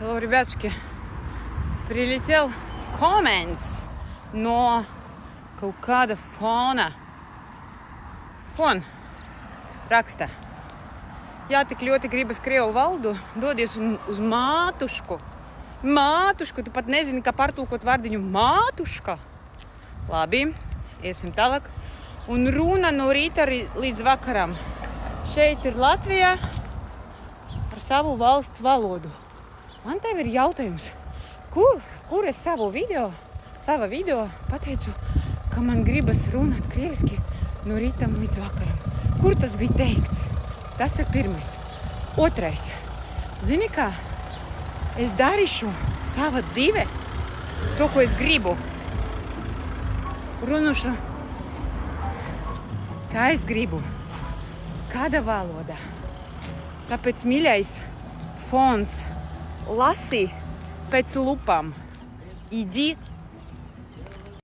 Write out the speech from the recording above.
Hello, ребятушки. Прилетел comments, но kaut kāda fona. Fon raksta. Jā, tik ļoti gribas krievu valodu, dodies uz mātušku. Mātušku, tu pat nezini, kā pārtulkot vārdiņu mātuška. Labi, iesim tālāk. Un runa no rīta līdz vakaram. Šeit ir Latvija ar savu valsts valodu. Man tev ir jautājums, kur es sava video pateicu, ka man gribas runāt krieviski no rītam līdz vakaram. Kur tas bija teikts? Tas ir pirmais. Otrais. Zini kā? Es darīšu sava dzīve to, ko es gribu. Runāšu, kā es gribu. Kāda valoda. Tāpēc, mīļais fons, lasi pēc lupām. Иди